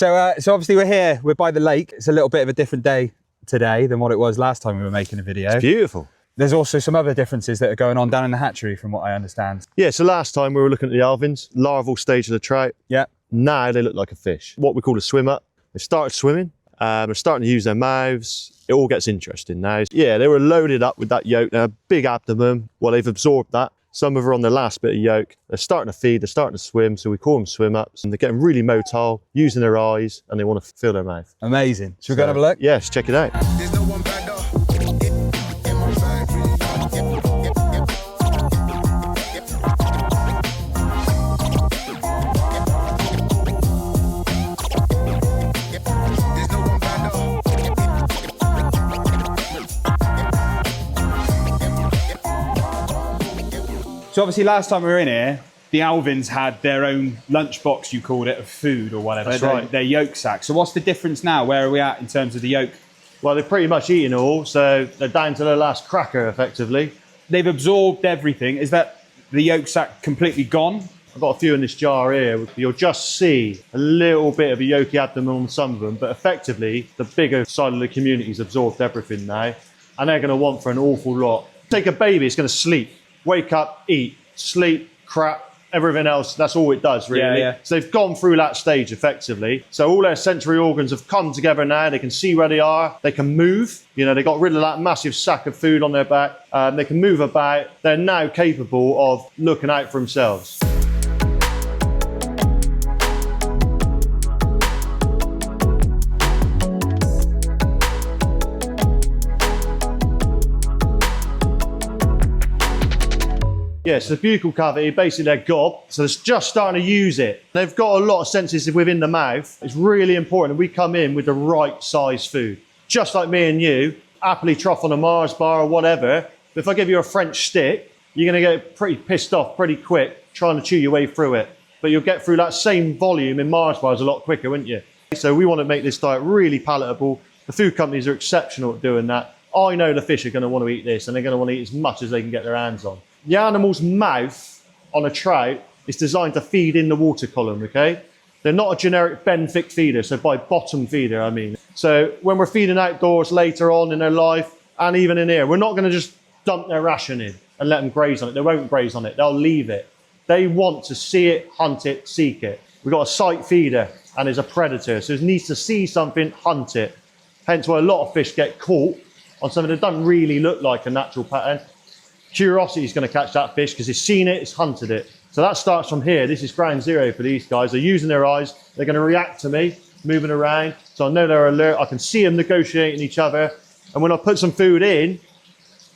So obviously we're here, we're by the lake. It's a little bit of a different day today than what it was last time we were making a video. It's beautiful. There's also some other differences that are going on down in the hatchery from what I understand. Yeah, so last time we were looking at the Alevins, larval stage of the trout. Yeah. Now they look like a fish. What we call a swim up. They've started swimming. They're starting to use their mouths. It all gets interesting now. Yeah, they were loaded up with that yolk. They're a big abdomen. Well, they've absorbed that. Some of them are on the last bit of yolk. They're starting to feed, they're starting to swim, so we call them swim ups. And they're getting really motile, using their eyes, and they want to fill their mouth. Amazing. Should we go and have a look? Yes, check it out. So obviously last time we were in here, the Alevins had their own lunchbox, you called it, of food or whatever. That's right. Their yolk-sac. So what's the difference now? Where are we at in terms of the yolk? Well, they've pretty much eaten all, so they're down to their last cracker, effectively. They've absorbed everything. Is that the yolk-sac completely gone? I've got a few in this jar here. You'll just see a little bit of a yolky abdomen on some of them, but effectively, the bigger side of the community's absorbed everything now, and they're going to want for an awful lot. Take a baby, it's going to sleep. Wake up, eat, sleep, crap, everything else, that's all it does, really. Yeah. So they've gone through that stage, effectively. So all their sensory organs have come together now. They can see where they are. They can move. You know, they got rid of that massive sack of food on their back. They can move about. They're now capable of looking out for themselves. Yeah, so the buccal cavity, basically their gob, so it's just starting to use it. They've got a lot of senses within the mouth. It's really important that we come in with the right size food. Just like me and you, happily trough on a Mars bar or whatever, but if I give you a French stick, you're gonna get pretty pissed off pretty quick trying to chew your way through it. But you'll get through that same volume in Mars bars a lot quicker, wouldn't you? So we want to make this diet really palatable. The food companies are exceptional at doing that. I know the fish are gonna want to eat this and they're gonna want to eat as much as they can get their hands on. The animal's mouth on a trout is designed to feed in the water column, okay? They're not a generic benthic feeder, so by bottom feeder, I mean. So when we're feeding outdoors later on in their life, and even in here, we're not gonna just dump their ration in and let them graze on it. They won't graze on it, they'll leave it. They want to see it, hunt it, seek it. We've got a sight feeder and there's a predator, so it needs to see something, hunt it. Hence why a lot of fish get caught on something that doesn't really look like a natural pattern. Curiosity is going to catch that fish because it's seen it, it's hunted it. So that starts from here. This is ground zero for these guys. They're using their eyes. They're going to react to me, moving around. So I know they're alert. I can see them negotiating each other. And when I put some food in,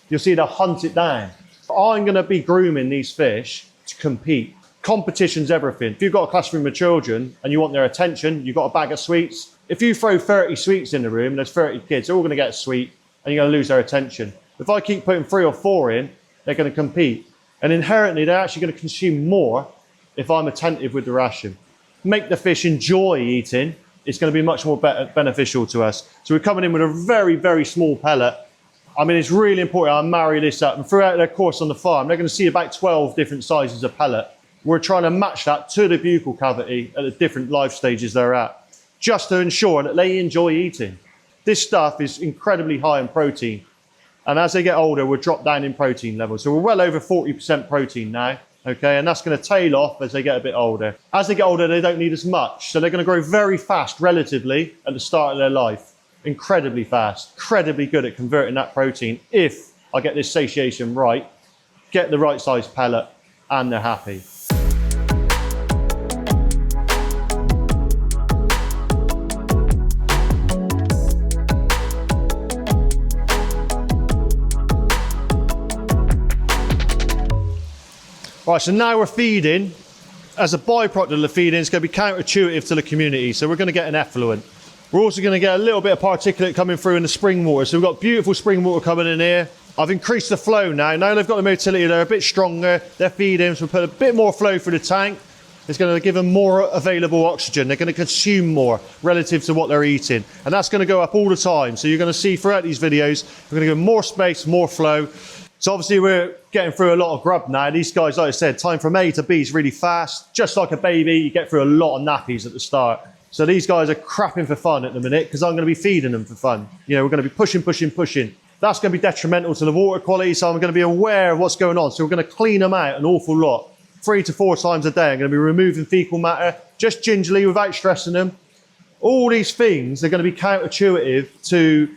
you'll see they'll hunt it down. I'm going to be grooming these fish to compete. Competition's everything. If you've got a classroom of children and you want their attention, you've got a bag of sweets. If you throw 30 sweets in the room, there's 30 kids, they're all going to get a sweet and you're going to lose their attention. If I keep putting 3 or 4 in, they're going to compete. And inherently, they're actually going to consume more if I'm attentive with the ration. Make the fish enjoy eating. It's going to be much more beneficial to us. So we're coming in with a very, very small pellet. I mean, it's really important I marry this up. And throughout their course on the farm, they're going to see about 12 different sizes of pellet. We're trying to match that to the buccal cavity at the different life stages they're at, just to ensure that they enjoy eating. This stuff is incredibly high in protein. And as they get older, we'll drop down in protein levels. So we're well over 40% protein now, okay? And that's going to tail off as they get a bit older. As they get older, they don't need as much. So they're going to grow very fast, relatively, at the start of their life. Incredibly fast, incredibly good at converting that protein if I get this satiation right, get the right size pellet, and they're happy. Right, so now we're feeding. As a byproduct of the feeding, it's going to be counterintuitive to the community. So we're going to get an effluent. We're also going to get a little bit of particulate coming through in the spring water. So we've got beautiful spring water coming in here. I've increased the flow now. Now they've got the motility, they're a bit stronger. They're feeding, so we put a bit more flow through the tank. It's going to give them more available oxygen. They're going to consume more relative to what they're eating. And that's going to go up all the time. So you're going to see throughout these videos, we're going to give them more space, more flow. So obviously we're getting through a lot of grub now. These guys, like I said, time from A to B is really fast. Just like a baby, you get through a lot of nappies at the start. So these guys are crapping for fun at the minute because I'm going to be feeding them for fun. You know, we're going to be pushing. That's going to be detrimental to the water quality, so I'm going to be aware of what's going on. So we're going to clean them out an awful lot, 3 to 4 times a day. I'm going to be removing fecal matter, just gingerly without stressing them. All these things are going to be counterintuitive to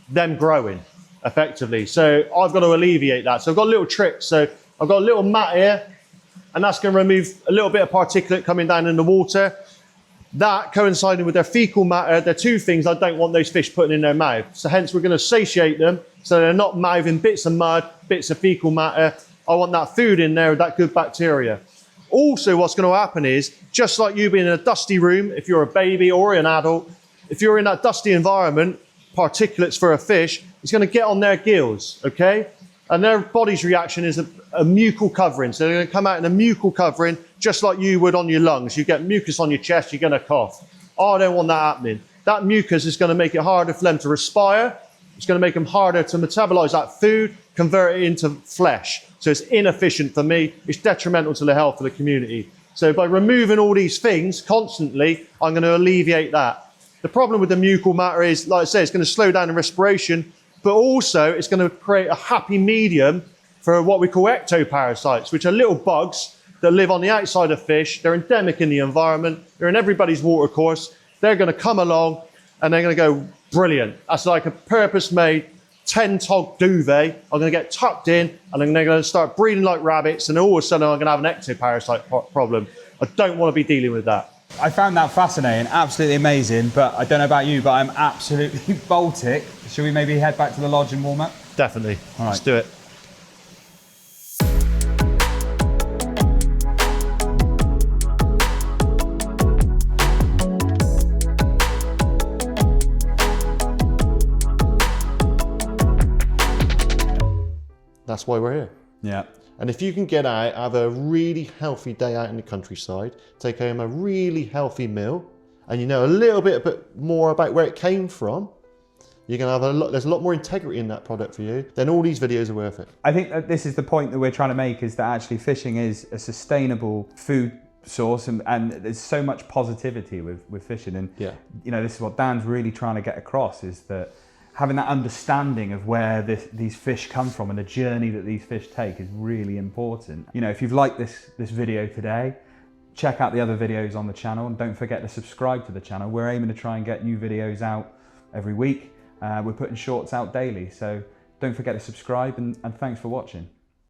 them growing effectively. So I've got to alleviate that. So I've got little tricks. So I've got a little mat here, and that's going to remove a little bit of particulate coming down in the water. That coinciding with their fecal matter, they're two things I don't want those fish putting in their mouth. So hence we're going to satiate them so they're not mouthing bits of mud, bits of fecal matter. I want that food in there with that good bacteria. Also, what's going to happen is, just like you being in a dusty room, if you're a baby or an adult, if you're in that dusty environment, particulates for a fish, it's going to get on their gills, okay? And their body's reaction is a mucal covering. So they're going to come out in a mucal covering, just like you would on your lungs. You get mucus on your chest, you're going to cough. Oh, I don't want that happening. That mucus is going to make it harder for them to respire. It's going to make them harder to metabolize that food, convert it into flesh. So it's inefficient for me. It's detrimental to the health of the community. So by removing all these things constantly, I'm going to alleviate that. The problem with the mucal matter is, like I say, it's going to slow down the respiration, but also it's going to create a happy medium for what we call ectoparasites, which are little bugs that live on the outside of fish. They're endemic in the environment. They're in everybody's water course. They're going to come along and they're going to go, brilliant. That's like a purpose-made 10-tog duvet. I'm going to get tucked in and then they're going to start breeding like rabbits, and all of a sudden I'm going to have an ectoparasite problem. I don't want to be dealing with that. I found that fascinating, absolutely amazing, but I don't know about you, but I'm absolutely Baltic. Should we maybe head back to the lodge and warm up? Definitely. All right. Let's do it. That's why we're here. Yeah. And if you can get out, have a really healthy day out in the countryside, take home a really healthy meal, and you know a little bit more about where it came from, you're going to have there's a lot more integrity in that product for you, then all these videos are worth it. I think that this is the point that we're trying to make, is that actually fishing is a sustainable food source, and there's so much positivity with fishing. And yeah, you know, this is what Dan's really trying to get across, is that having that understanding of where these fish come from and the journey that these fish take is really important. You know, if you've liked this video today, check out the other videos on the channel, and don't forget to subscribe to the channel. We're aiming to try and get new videos out every week. We're putting shorts out daily, so don't forget to subscribe, and thanks for watching.